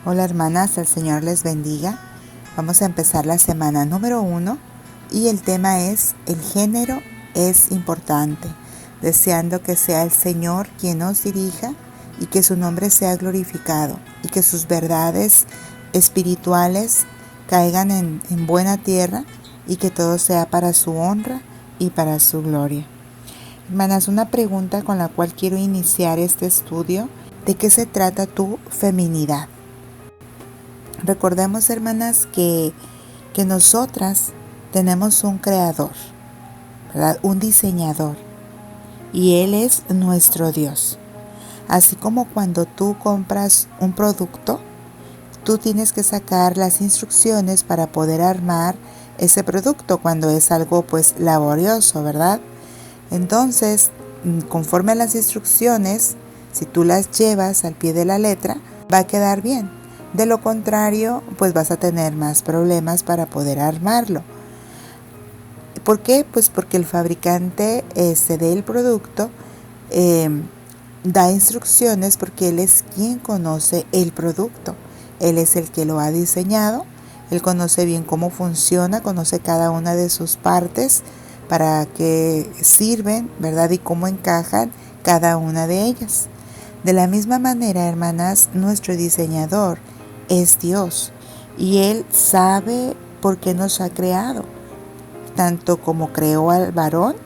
Hola hermanas, el Señor les bendiga. Vamos a empezar la semana número 1 y el tema es el género es importante, deseando que sea el Señor quien nos dirija y que su nombre sea glorificado y que sus verdades espirituales caigan en buena tierra y que todo sea para su honra y para su gloria. Hermanas, una pregunta con la cual quiero iniciar este estudio: ¿de qué se trata tu feminidad? Recordemos, hermanas, que nosotras tenemos un creador, ¿verdad? Un diseñador, y Él es nuestro Dios. Así como cuando tú compras un producto, tú tienes que sacar las instrucciones para poder armar ese producto cuando es algo pues laborioso, ¿verdad? Entonces, conforme a las instrucciones, si tú las llevas al pie de la letra, va a quedar bien. De lo contrario, pues vas a tener más problemas para poder armarlo. ¿Por qué? Pues porque el fabricante del producto da instrucciones porque él es quien conoce el producto. Él es el que lo ha diseñado, él conoce bien cómo funciona, conoce cada una de sus partes, para qué sirven, ¿verdad? Y cómo encajan cada una de ellas. De la misma manera, hermanas, nuestro diseñador es Dios y Él sabe por qué nos ha creado, tanto como creó al varón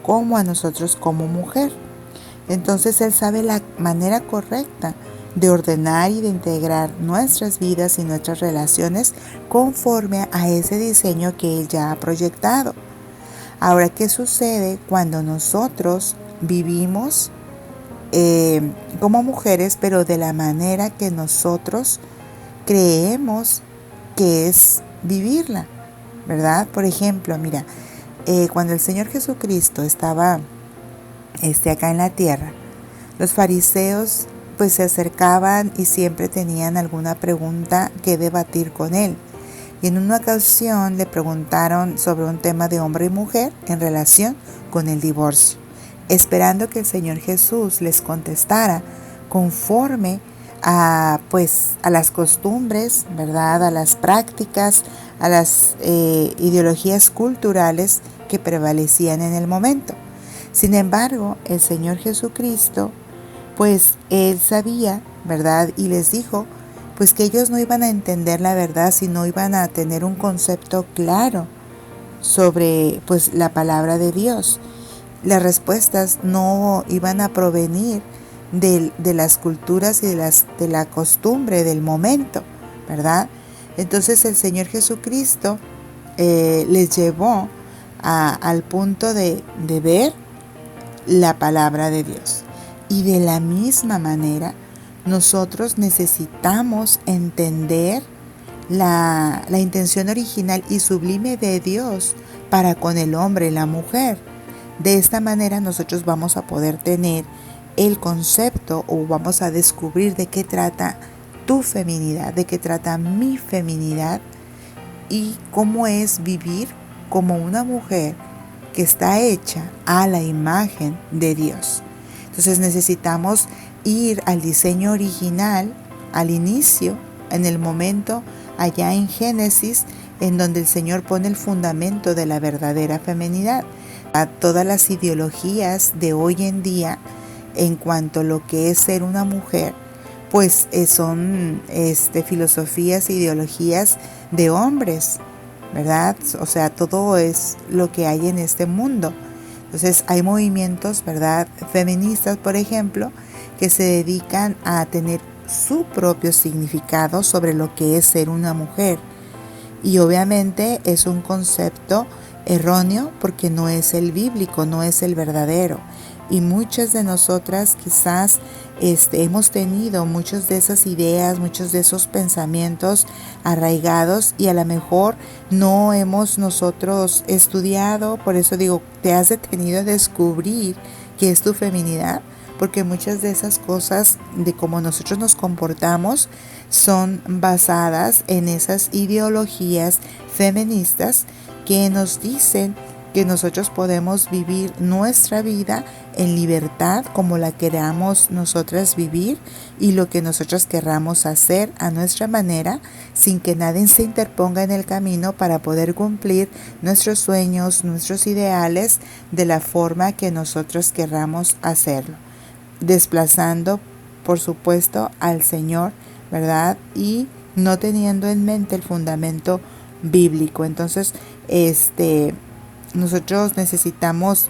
como a nosotros como mujer. Entonces Él sabe la manera correcta de ordenar y de integrar nuestras vidas y nuestras relaciones conforme a ese diseño que Él ya ha proyectado. Ahora, ¿qué sucede cuando nosotros vivimos como mujeres, pero de la manera que nosotros creemos que es vivirla, ¿verdad? Por ejemplo, mira, cuando el Señor Jesucristo estaba acá en la tierra, los fariseos pues se acercaban y siempre tenían alguna pregunta que debatir con Él. Y en una ocasión le preguntaron sobre un tema de hombre y mujer en relación con el divorcio, esperando que el Señor Jesús les contestara conforme a las costumbres, ¿verdad? A las prácticas, a las ideologías culturales que prevalecían en el momento. Sin embargo, el Señor Jesucristo, pues Él sabía, ¿verdad? Y les dijo pues que ellos no iban a entender la verdad, sino iban a tener un concepto claro sobre pues la palabra de Dios. Las respuestas no iban a provenir de las culturas y de la costumbre del momento, ¿verdad? Entonces el Señor Jesucristo les llevó al punto de ver la palabra de Dios. Y de la misma manera, nosotros necesitamos entender la intención original y sublime de Dios para con el hombre y la mujer. De esta manera nosotros vamos a poder tener el concepto, o vamos a descubrir de qué trata tu feminidad, de qué trata mi feminidad y cómo es vivir como una mujer que está hecha a la imagen de Dios. Entonces necesitamos ir al diseño original, al inicio, en el momento allá en Génesis, en donde el Señor pone el fundamento de la verdadera feminidad. A todas las ideologías de hoy en día en cuanto a lo que es ser una mujer, pues son filosofías e ideologías de hombres, ¿verdad? O sea, todo es lo que hay en este mundo. Entonces hay movimientos, ¿verdad?, feministas, por ejemplo, que se dedican a tener su propio significado sobre lo que es ser una mujer. Y obviamente es un concepto erróneo porque no es el bíblico, no es el verdadero. Y muchas de nosotras quizás hemos tenido muchas de esas ideas, muchos de esos pensamientos arraigados, y a lo mejor no hemos nosotros estudiado. Por eso digo, te has detenido a descubrir qué es tu feminidad, porque muchas de esas cosas de cómo nosotros nos comportamos son basadas en esas ideologías feministas que nos dicen que nosotros podemos vivir nuestra vida en libertad como la queramos nosotras vivir y lo que nosotros querramos hacer a nuestra manera sin que nadie se interponga en el camino para poder cumplir nuestros sueños, nuestros ideales de la forma que nosotros querramos hacerlo, desplazando por supuesto al Señor, ¿verdad? Y no teniendo en mente el fundamento bíblico. Entonces, nosotros necesitamos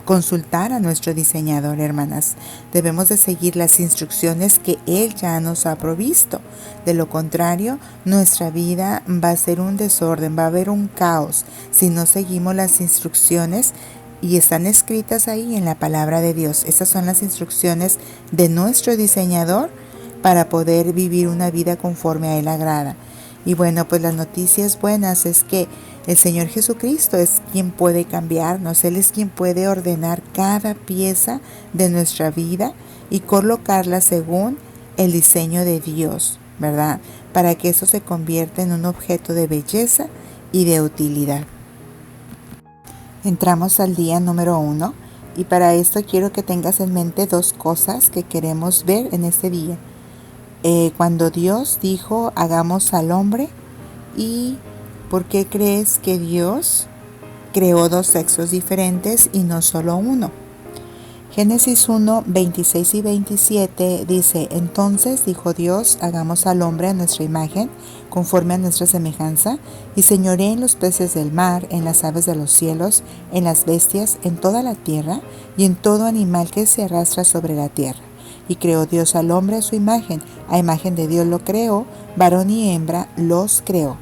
consultar a nuestro diseñador, hermanas. Debemos de seguir las instrucciones que Él ya nos ha provisto. De lo contrario, nuestra vida va a ser un desorden, va a haber un caos si no seguimos las instrucciones y están escritas ahí en la palabra de Dios. Esas son las instrucciones de nuestro diseñador para poder vivir una vida conforme a Él agrada. Y bueno, pues las noticias buenas es que el Señor Jesucristo es quien puede cambiarnos. Él es quien puede ordenar cada pieza de nuestra vida y colocarla según el diseño de Dios, ¿verdad? Para que eso se convierta en un objeto de belleza y de utilidad. Entramos al día número 1 y para esto quiero que tengas en mente 2 cosas que queremos ver en este día. Cuando Dios dijo hagamos al hombre, y ¿por qué crees que Dios creó 2 sexos diferentes y no solo uno? Génesis 1, 26 y 27 dice: entonces dijo Dios, hagamos al hombre a nuestra imagen, conforme a nuestra semejanza, y señoree en los peces del mar, en las aves de los cielos, en las bestias, en toda la tierra, y en todo animal que se arrastra sobre la tierra. Y creó Dios al hombre a su imagen, a imagen de Dios lo creó, varón y hembra los creó.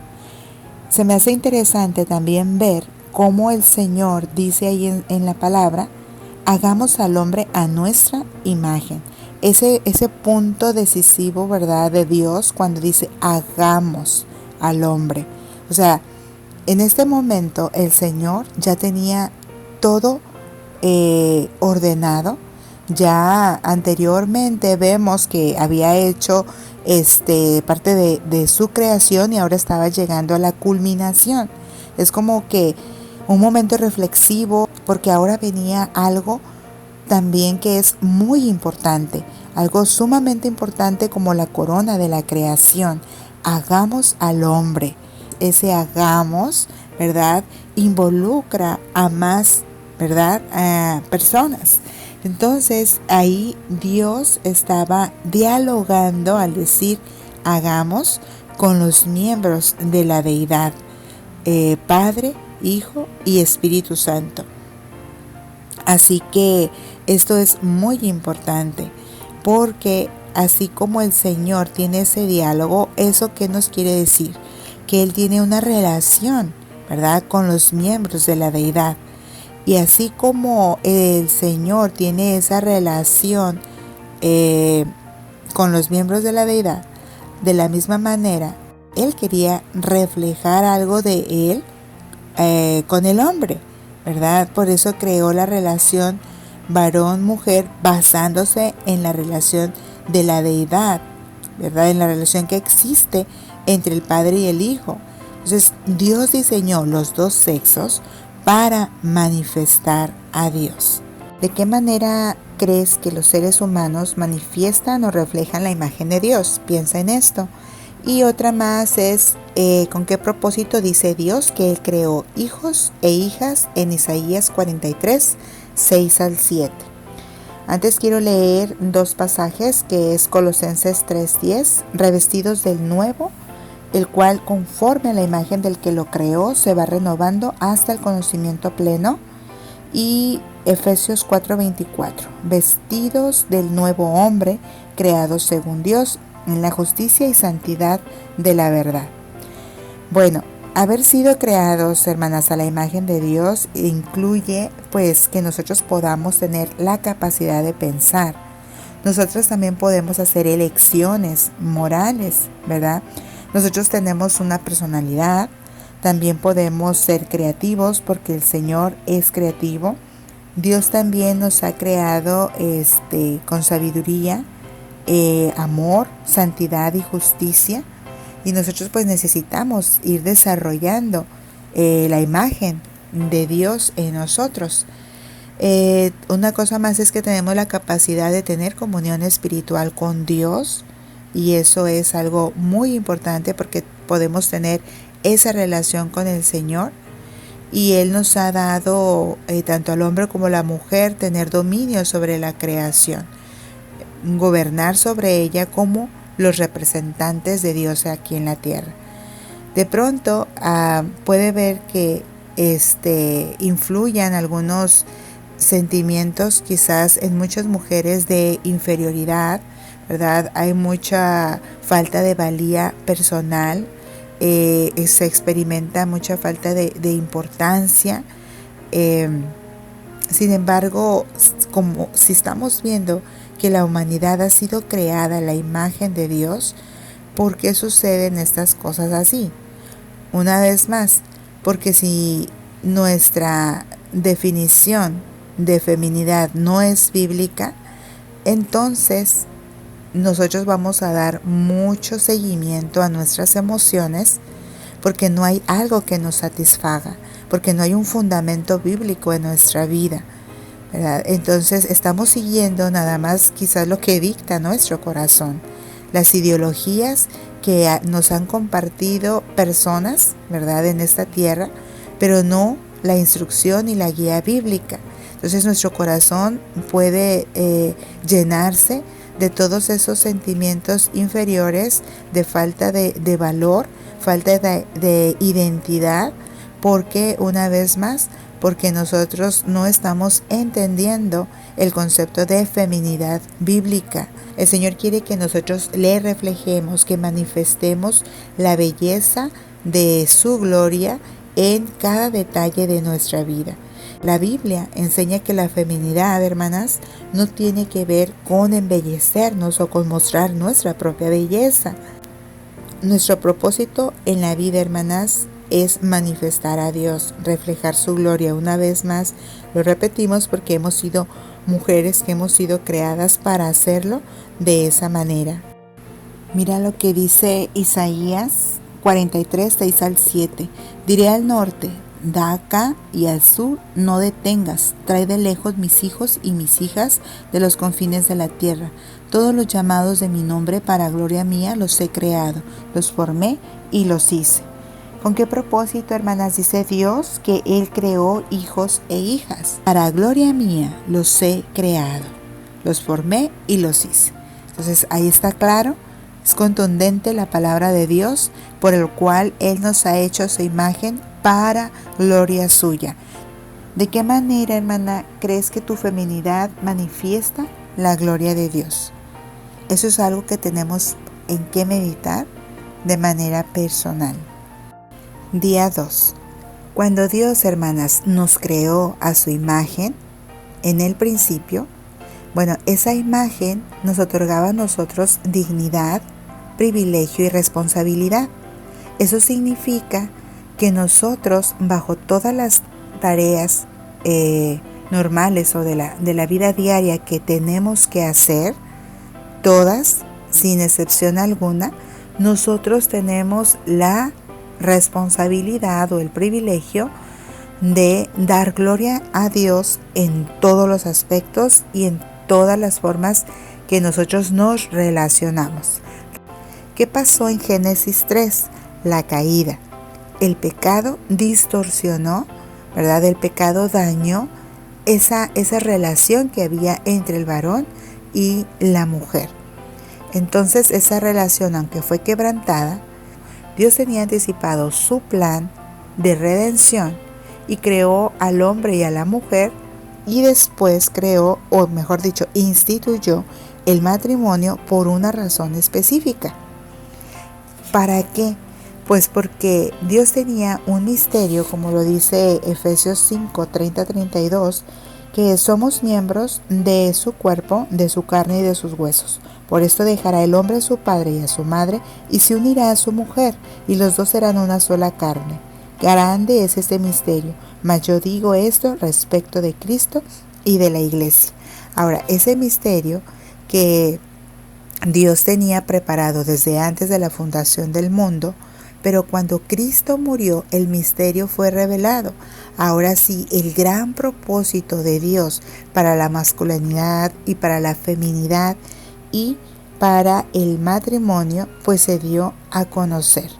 Se me hace interesante también ver cómo el Señor dice ahí en la palabra, hagamos al hombre a nuestra imagen. Ese punto decisivo, ¿verdad?, de Dios cuando dice hagamos al hombre. O sea, en este momento el Señor ya tenía todo ordenado. Ya anteriormente vemos que había hecho parte de su creación y ahora estaba llegando a la culminación. Es como que un momento reflexivo, porque ahora venía algo también que es muy importante, algo sumamente importante como la corona de la creación. Hagamos al hombre. Ese hagamos, ¿verdad?, involucra a más, ¿verdad?, a personas. Entonces ahí Dios estaba dialogando al decir hagamos con los miembros de la deidad, Padre, Hijo y Espíritu Santo. Así que esto es muy importante porque así como el Señor tiene ese diálogo, ¿eso qué nos quiere decir? Que Él tiene una relación, ¿verdad?, con los miembros de la deidad. Y así como el Señor tiene esa relación con los miembros de la deidad, de la misma manera, Él quería reflejar algo de Él con el hombre, ¿verdad? Por eso creó la relación varón-mujer basándose en la relación de la deidad, ¿verdad? En la relación que existe entre el Padre y el Hijo. Entonces, Dios diseñó los 2 sexos para manifestar a Dios. ¿De qué manera crees que los seres humanos manifiestan o reflejan la imagen de Dios? Piensa en esto. Y otra más es, ¿con qué propósito dice Dios que Él creó hijos e hijas en Isaías 43, 6 al 7? Antes quiero leer 2 pasajes, que es Colosenses 3:10, revestidos del nuevo, el cual conforme a la imagen del que lo creó se va renovando hasta el conocimiento pleno, y Efesios 4:24, vestidos del nuevo hombre, creados según Dios, en la justicia y santidad de la verdad. Bueno, haber sido creados, hermanas, a la imagen de Dios incluye pues que nosotros podamos tener la capacidad de pensar. Nosotros también podemos hacer elecciones morales, ¿verdad? Nosotros tenemos una personalidad, también podemos ser creativos porque el Señor es creativo. Dios también nos ha creado con sabiduría, amor, santidad y justicia. Y nosotros pues necesitamos ir desarrollando la imagen de Dios en nosotros. Una cosa más es que tenemos la capacidad de tener comunión espiritual con Dios, y eso es algo muy importante porque podemos tener esa relación con el Señor, y Él nos ha dado, tanto al hombre como a la mujer, tener dominio sobre la creación, gobernar sobre ella como los representantes de Dios aquí en la tierra. De pronto puede ver que influyan algunos sentimientos quizás en muchas mujeres de inferioridad, ¿verdad? Hay mucha falta de valía personal, se experimenta mucha falta de importancia. Sin embargo, como si estamos viendo que la humanidad ha sido creada a la imagen de Dios, ¿por qué suceden estas cosas así? Una vez más, porque si nuestra definición de feminidad no es bíblica, entonces nosotros vamos a dar mucho seguimiento a nuestras emociones, porque no hay algo que nos satisfaga, porque no hay un fundamento bíblico en nuestra vida, ¿verdad? Entonces estamos siguiendo nada más quizás lo que dicta nuestro corazón, las ideologías que nos han compartido personas, ¿verdad?, en esta tierra, pero no la instrucción y la guía bíblica. Entonces nuestro corazón puede llenarse de todos esos sentimientos inferiores, de falta de valor, falta de identidad, porque una vez más, porque nosotros no estamos entendiendo el concepto de feminidad bíblica. El Señor quiere que nosotros le reflejemos, que manifestemos la belleza de su gloria en cada detalle de nuestra vida. La Biblia enseña que la feminidad, hermanas, no tiene que ver con embellecernos o con mostrar nuestra propia belleza. Nuestro propósito en la vida, hermanas, es manifestar a Dios, reflejar su gloria. Una vez más, lo repetimos porque hemos sido mujeres que hemos sido creadas para hacerlo de esa manera. Mira lo que dice Isaías 43, 6 al 7. Diré al norte, da acá, y al sur, no detengas. Trae de lejos mis hijos y mis hijas de los confines de la tierra. Todos los llamados de mi nombre para gloria mía los he creado, los formé y los hice. ¿Con qué propósito, hermanas? Dice Dios que Él creó hijos e hijas. Para gloria mía los he creado, los formé y los hice. Entonces ahí está claro, es contundente la palabra de Dios, por el cual Él nos ha hecho su imagen para gloria suya. ¿De qué manera, hermana, crees que tu feminidad manifiesta la gloria de Dios? Eso es algo que tenemos en que meditar de manera personal. Día 2. Cuando Dios, hermanas, nos creó a su imagen en el principio, esa imagen nos otorgaba a nosotros dignidad, privilegio y responsabilidad. Eso significa que nosotros, bajo todas las tareas normales o de la vida diaria que tenemos que hacer, todas, sin excepción alguna, nosotros tenemos la responsabilidad o el privilegio de dar gloria a Dios en todos los aspectos y en todas las formas que nosotros nos relacionamos. ¿Qué pasó en Génesis 3? La caída. El pecado distorsionó, ¿verdad? El pecado dañó esa relación que había entre el varón y la mujer. Entonces esa relación, aunque fue quebrantada, Dios tenía anticipado su plan de redención y creó al hombre y a la mujer, y después creó, o mejor dicho, instituyó el matrimonio por una razón específica. ¿Para qué? Pues porque Dios tenía un misterio, como lo dice Efesios 5, 30-32, que somos miembros de su cuerpo, de su carne y de sus huesos. Por esto dejará el hombre a su padre y a su madre, y se unirá a su mujer, y los dos serán una sola carne. Grande es este misterio, mas yo digo esto respecto de Cristo y de la iglesia. Ahora, ese misterio que Dios tenía preparado desde antes de la fundación del mundo, Pero cuando Cristo murió, el misterio fue revelado. Ahora sí, el gran propósito de Dios para la masculinidad y para la feminidad y para el matrimonio, pues se dio a conocer.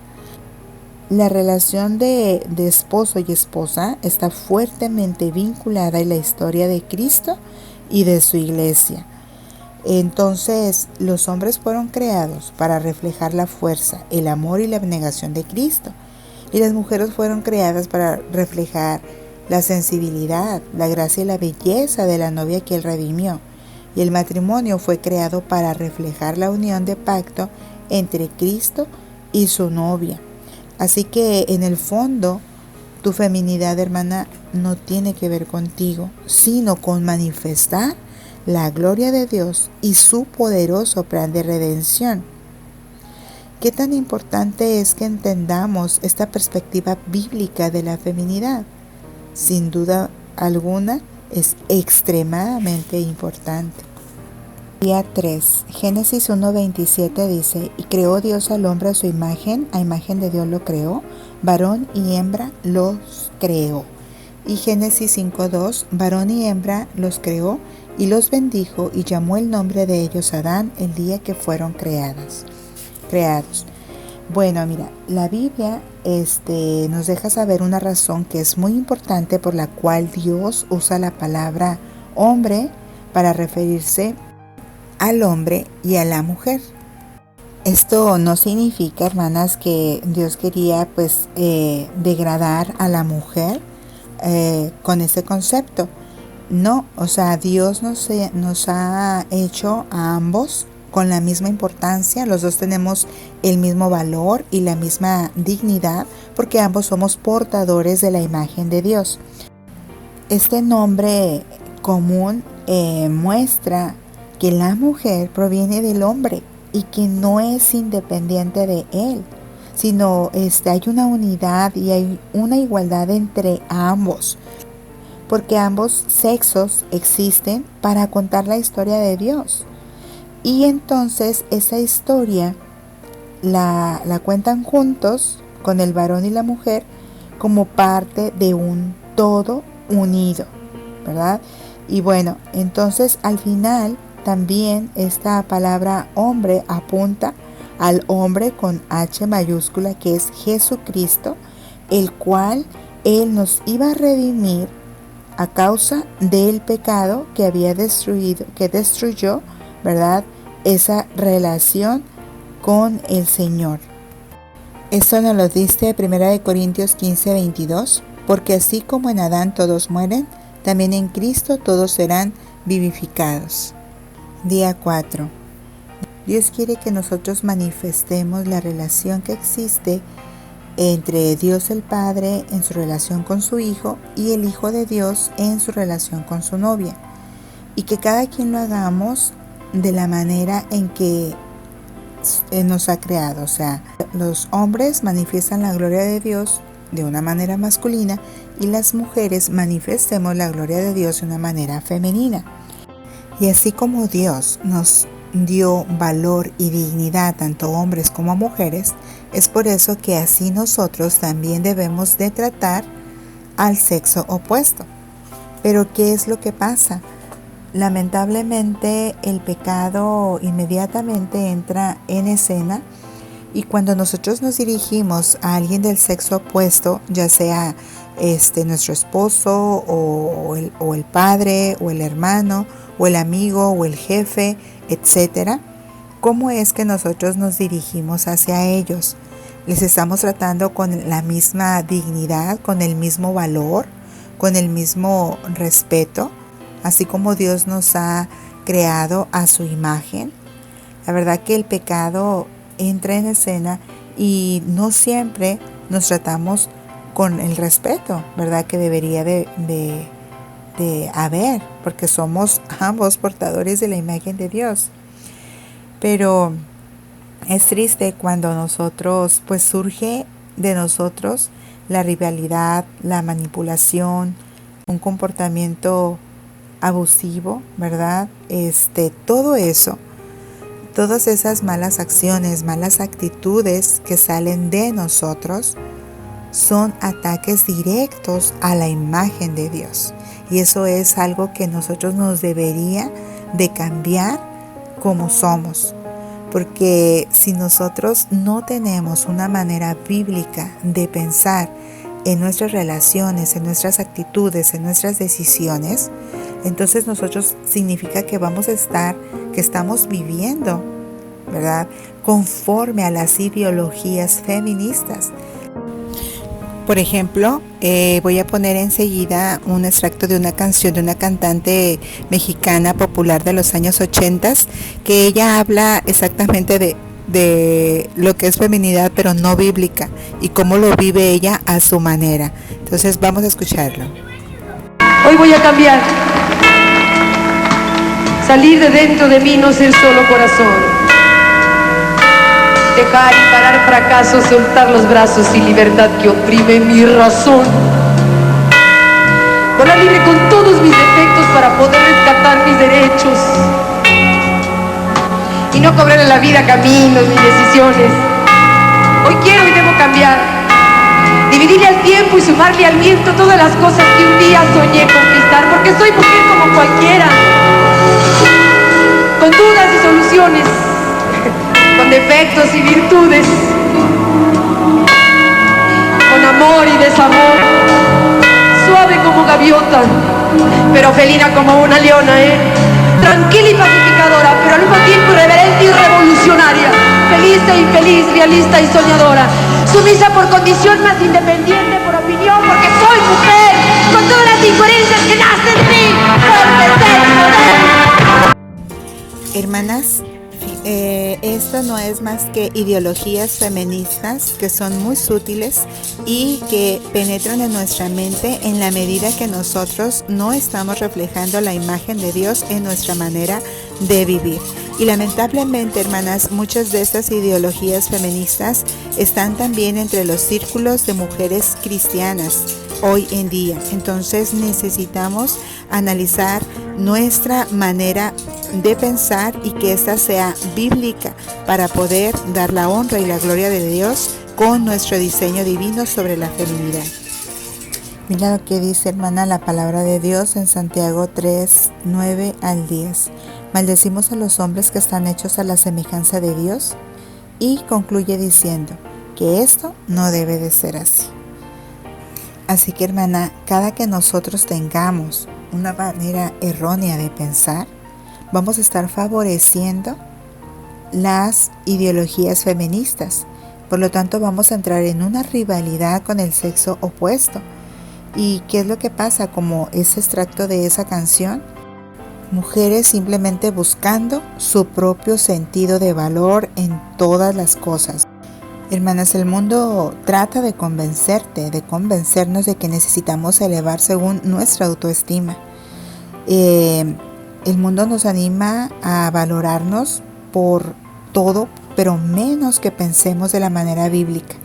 La relación de esposo y esposa está fuertemente vinculada en la historia de Cristo y de su iglesia. Entonces, los hombres fueron creados para reflejar la fuerza, el amor y la abnegación de Cristo. Y las mujeres fueron creadas para reflejar la sensibilidad, la gracia y la belleza de la novia que él redimió. Y el matrimonio fue creado para reflejar la unión de pacto entre Cristo y su novia. Así que en el fondo, tu feminidad, hermana, no tiene que ver contigo, sino con manifestar la gloria de Dios y su poderoso plan de redención. ¿Qué tan importante es que entendamos esta perspectiva bíblica de la feminidad? Sin duda alguna, es extremadamente importante. Día 3. Génesis 1:27 dice: y creó Dios al hombre a su imagen, a imagen de Dios lo creó, varón y hembra los creó. Y Génesis 5:2, varón y hembra los creó y los bendijo y llamó el nombre de ellos Adán el día que fueron creados. Bueno, mira, la Biblia nos deja saber una razón que es muy importante por la cual Dios usa la palabra hombre para referirse al hombre y a la mujer. Esto no significa, hermanas, que Dios quería degradar a la mujer con ese concepto. No, o sea, Dios nos ha hecho a ambos con la misma importancia. Los dos tenemos el mismo valor y la misma dignidad porque ambos somos portadores de la imagen de Dios. Este nombre común muestra que la mujer proviene del hombre y que no es independiente de él, sino hay una unidad y hay una igualdad entre ambos, porque ambos sexos existen para contar la historia de Dios. Y entonces esa historia la cuentan juntos con el varón y la mujer como parte de un todo unido, ¿verdad? Y bueno, entonces al final también esta palabra hombre apunta al hombre con H mayúscula, que es Jesucristo, el cual Él nos iba a redimir a causa del pecado que había destruyó, ¿verdad?, esa relación con el Señor. Esto nos lo dice 1 Corintios 15:22, porque así como en Adán todos mueren, también en Cristo todos serán vivificados. Día 4. Dios quiere que nosotros manifestemos la relación que existe entre Dios el Padre en su relación con su Hijo y el Hijo de Dios en su relación con su novia, y que cada quien lo hagamos de la manera en que nos ha creado. O sea, los hombres manifiestan la gloria de Dios de una manera masculina y las mujeres manifestemos la gloria de Dios de una manera femenina. Y así como Dios nos dio valor y dignidad tanto a hombres como a mujeres, es por eso que así nosotros también debemos de tratar al sexo opuesto. Pero ¿qué es lo que pasa? Lamentablemente el pecado inmediatamente entra en escena, y cuando nosotros nos dirigimos a alguien del sexo opuesto, ya sea nuestro esposo o el padre o el hermano o el amigo o el jefe, etcétera, ¿cómo es que nosotros nos dirigimos hacia ellos? ¿Les estamos tratando con la misma dignidad, con el mismo valor, con el mismo respeto, así como Dios nos ha creado a su imagen? La verdad que el pecado entra en escena y no siempre nos tratamos con el respeto, ¿verdad?, que debería de haber, porque somos ambos portadores de la imagen de Dios. Pero es triste cuando nosotros, surge de nosotros la rivalidad, la manipulación, un comportamiento abusivo, ¿verdad? Todo eso Todas esas malas acciones, malas actitudes que salen de nosotros son ataques directos a la imagen de Dios. Y eso es algo que nosotros nos debería de cambiar como somos. Porque si nosotros no tenemos una manera bíblica de pensar en nuestras relaciones, en nuestras actitudes, en nuestras decisiones, entonces nosotros significa que que estamos viviendo, ¿verdad?, conforme a las ideologías feministas. Por ejemplo, voy a poner enseguida un extracto de una canción de una cantante mexicana popular de los años 80, que ella habla exactamente de lo que es feminidad, pero no bíblica, y cómo lo vive ella a su manera. Entonces vamos a escucharlo. Hoy voy a cambiar, salir de dentro de mí, no ser solo corazón. Dejar y parar fracasos, soltar los brazos y libertad que oprime mi razón. Volar libre con todos mis defectos para poder rescatar mis derechos. Y no cobrar en la vida caminos ni decisiones. Hoy quiero y debo cambiar. Dividirle al tiempo y sumarle al viento todas las cosas que un día soñé conquistar. Porque soy mujer como cualquiera. Con dudas y soluciones. Con defectos y virtudes, con amor y desamor, suave como gaviota, pero felina como una leona, tranquila y pacificadora, pero al mismo tiempo irreverente y revolucionaria, feliz e infeliz, realista y soñadora, sumisa por condición, más independiente por opinión, porque soy mujer, con todas las incoherencias que nacen de mí, porque soy mujer. Hermanas, esto no es más que ideologías feministas que son muy sutiles y que penetran en nuestra mente en la medida que nosotros no estamos reflejando la imagen de Dios en nuestra manera de vivir. Y lamentablemente, hermanas, muchas de estas ideologías feministas están también entre los círculos de mujeres cristianas hoy en día. Entonces necesitamos analizar nuestra manera de pensar y que ésta sea bíblica para poder dar la honra y la gloria de Dios con nuestro diseño divino sobre la feminidad. Mira lo que dice, hermana, la palabra de Dios en Santiago 3, 9 al 10. Maldecimos a los hombres que están hechos a la semejanza de Dios, y concluye diciendo que esto no debe de ser así. Así que, hermana, cada que nosotros tengamos una manera errónea de pensar, vamos a estar favoreciendo las ideologías feministas. Por lo tanto, vamos a entrar en una rivalidad con el sexo opuesto. ¿Y qué es lo que pasa? Como ese extracto de esa canción, mujeres simplemente buscando su propio sentido de valor en todas las cosas. Hermanas, el mundo trata de convencernos de que necesitamos elevar según nuestra autoestima. El mundo nos anima a valorarnos por todo, pero menos que pensemos de la manera bíblica,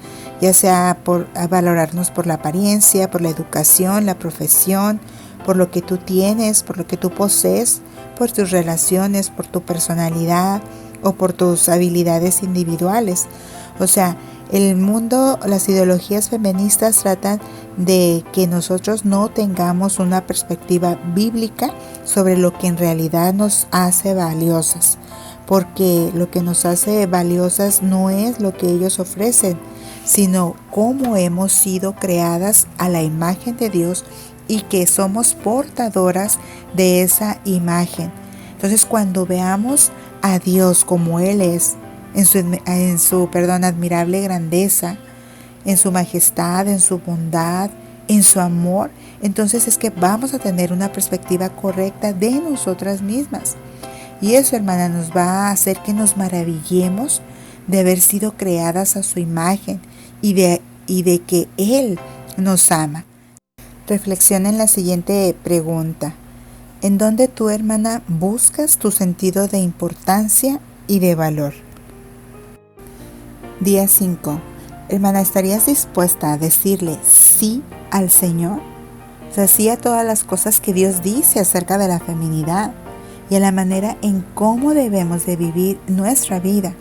ya sea a valorarnos por la apariencia, por la educación, la profesión, por lo que tú tienes, por lo que tú posees, por tus relaciones, por tu personalidad o por tus habilidades individuales. O sea, el mundo, las ideologías feministas tratan de que nosotros no tengamos una perspectiva bíblica sobre lo que en realidad nos hace valiosas, porque lo que nos hace valiosas no es lo que ellos ofrecen, sino cómo hemos sido creadas a la imagen de Dios y que somos portadoras de esa imagen. Entonces, cuando veamos a Dios como Él es, en su admirable grandeza, en su majestad, en su bondad, en su amor, entonces es que vamos a tener una perspectiva correcta de nosotras mismas. Y eso, hermana, nos va a hacer que nos maravillemos de haber sido creadas a su imagen y de que Él nos ama. Reflexiona en la siguiente pregunta. ¿En dónde tú, hermana, buscas tu sentido de importancia y de valor? Día 5. Hermana, ¿estarías dispuesta a decirle sí al Señor? O sea, sí a todas las cosas que Dios dice acerca de la feminidad. y a la manera en cómo debemos de vivir nuestra vida.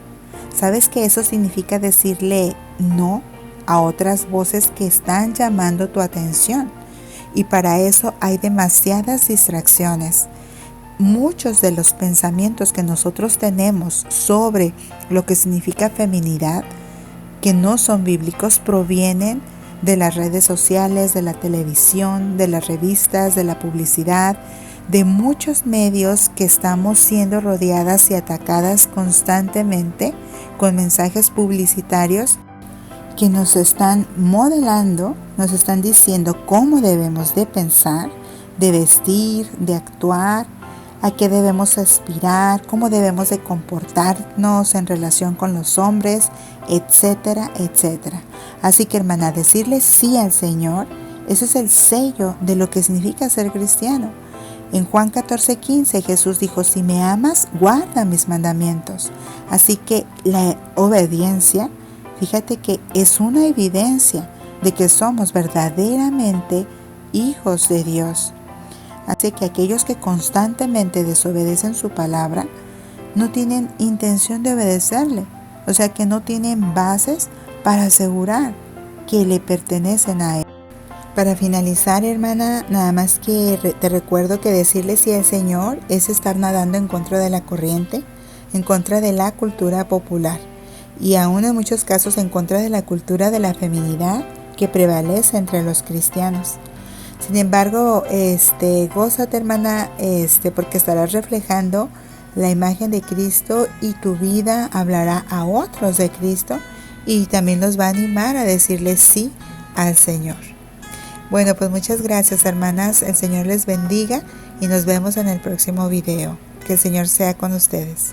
¿Sabes que eso significa decirle no a otras voces que están llamando tu atención? Y para eso hay demasiadas distracciones. Muchos de los pensamientos que nosotros tenemos sobre lo que significa feminidad, que no son bíblicos, provienen de las redes sociales, de la televisión, de las revistas, de la publicidad, de muchos medios que estamos siendo rodeadas y atacadas constantemente con mensajes publicitarios que nos están modelando, nos están diciendo cómo debemos de pensar, de vestir, de actuar, a qué debemos aspirar, cómo debemos de comportarnos en relación con los hombres, etcétera, etcétera. Así que, hermana, decirle sí al Señor, eso es el sello de lo que significa ser cristiano. En Juan 14:15 Jesús dijo, si me amas, guarda mis mandamientos. Así que la obediencia, fíjate que es una evidencia de que somos verdaderamente hijos de Dios. Así que aquellos que constantemente desobedecen su palabra no tienen intención de obedecerle, o sea que no tienen bases para asegurar que le pertenecen a Él. Para finalizar, hermana, nada más que te recuerdo que decirle sí al Señor es estar nadando en contra de la corriente, en contra de la cultura popular y aún en muchos casos en contra de la cultura de la feminidad que prevalece entre los cristianos. Sin embargo, gózate, hermana, porque estarás reflejando la imagen de Cristo y tu vida hablará a otros de Cristo y también los va a animar a decirle sí al Señor. Bueno, pues muchas gracias, hermanas. El Señor les bendiga y nos vemos en el próximo video. Que el Señor sea con ustedes.